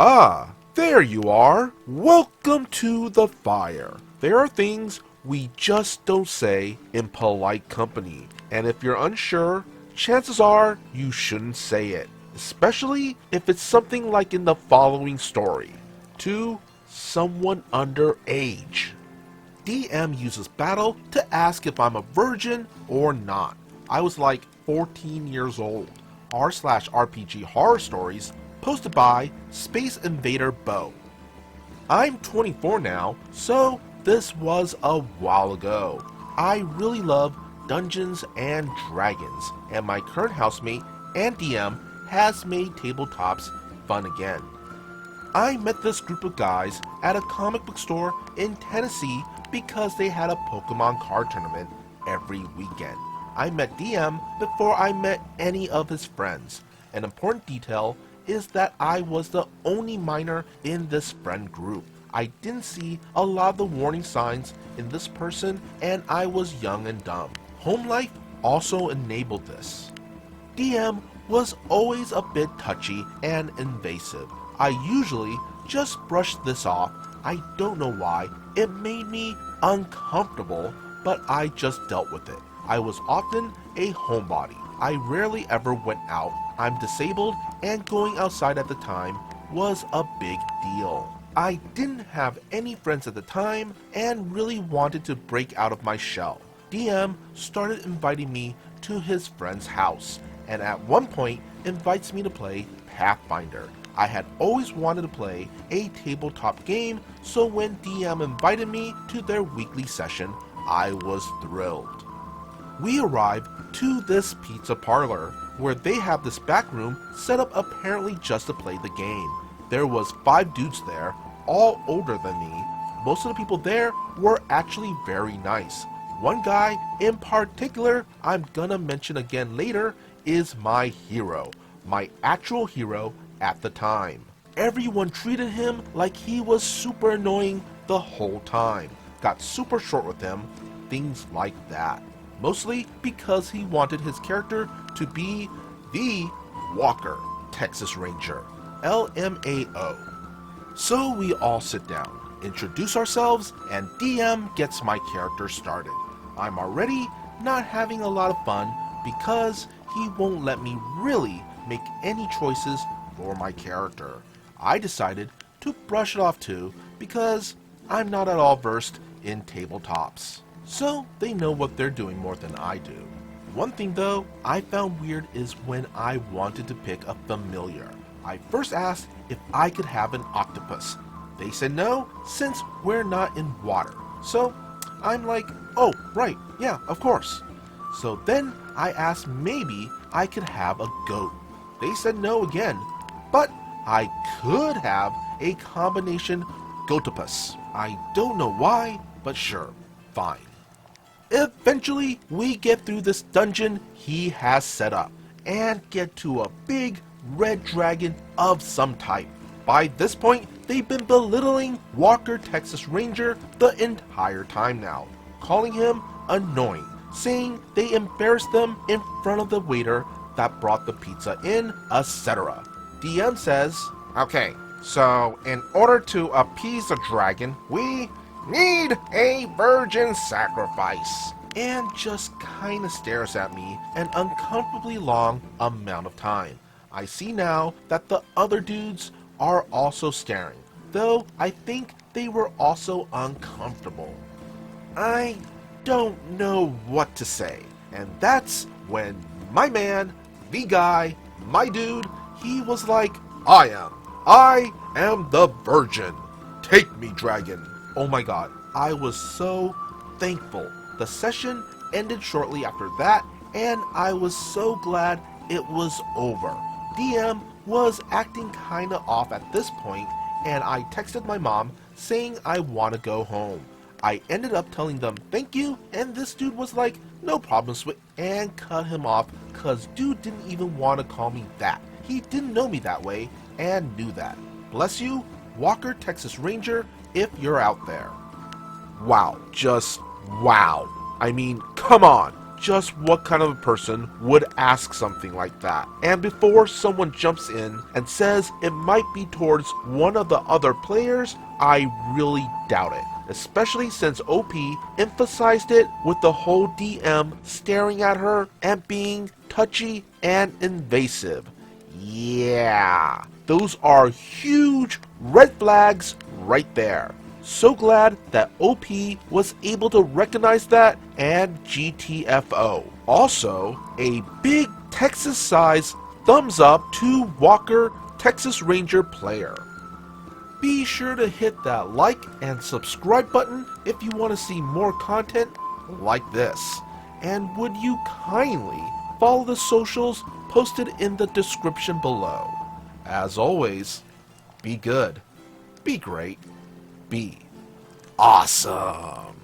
Ah, there you are. Welcome to the fire. There are things we just don't say in polite company, and if you're unsure, chances are you shouldn't say it, especially if it's something like in the following story. To someone underage. DM uses battle to ask if I'm a virgin or not. I was like 14 years old. r/RPG horror stories posted by Space Invader Bo. I'm 24 now, so this was a while ago. I really love Dungeons and Dragons, and my current housemate and DM has made tabletops fun again. I met this group of guys at a comic book store in Tennessee because they had a Pokemon card tournament every weekend. I met DM before I met any of his friends. An important detail is that I was the only minor in this friend group. I didn't see a lot of the warning signs in this person, and I was young and dumb. Home life also enabled this. DM was always a bit touchy and invasive. I usually just brushed this off. I don't know why. It made me uncomfortable, but I just dealt with it. I was often a homebody. I rarely ever went out. I'm disabled, and going outside at the time was a big deal. I didn't have any friends at the time and really wanted to break out of my shell. DM started inviting me to his friend's house, and at one point invites me to play Pathfinder. I had always wanted to play a tabletop game, so when DM invited me to their weekly session, I was thrilled. We arrived to this pizza parlor, where they have this back room set up apparently just to play the game. There was 5 dudes there, all older than me. Most of the people there were actually very nice. One guy in particular I'm gonna mention again later is my hero, my actual hero at the time. Everyone treated him like he was super annoying the whole time, got super short with him, things like that. Mostly because he wanted his character to be the Walker, Texas Ranger, LMAO. So we all sit down, introduce ourselves, and DM gets my character started. I'm already not having a lot of fun because he won't let me really make any choices for my character. I decided to brush it off too because I'm not at all versed in tabletops. So they know what they're doing more than I do. One thing though I found weird is when I wanted to pick a familiar. I first asked if I could have an octopus. They said no, since we're not in water. So I'm like, oh right, yeah, of course. So then I asked maybe I could have a goat. They said no again, but I could have a combination goatopus. I don't know why, but sure, fine. Eventually, we get through this dungeon he has set up, and get to a big red dragon of some type. By this point, they've been belittling Walker Texas Ranger the entire time now, calling him annoying, saying they embarrassed them in front of the waiter that brought the pizza in, etc. DM says, okay, so in order to appease the dragon, we need a virgin sacrifice, and just kinda stares at me an uncomfortably long amount of time. I see now that the other dudes are also staring, though I think they were also uncomfortable. I don't know what to say, and that's when my man, the guy, my dude, he was like, I am the virgin. Take me, dragon. Oh my god, I was so thankful. The session ended shortly after that, and I was so glad it was over. DM was acting kinda off at this point, and I texted my mom saying I want to go home. I ended up telling them thank you, and this dude was like, no problem, Sweet, and cut him off cause dude didn't even want to call me that. He didn't know me that way, and knew that. Bless you, Walker Texas Ranger, if you're out there. Wow, just wow. I mean, come on. just what kind of a person would ask something like that. And before someone jumps in and says it might be towards one of the other players, I really doubt it. Especially since OP emphasized it with the whole DM staring at her and being touchy and invasive. Yeah, those are huge red flags right there. So glad that OP was able to recognize that and GTFO. Also, a big Texas-sized thumbs up to Walker Texas Ranger player. Be sure to hit that like and subscribe button if you want to see more content like this. And would you kindly follow the socials posted in the description below. As always, be good, be great, be awesome.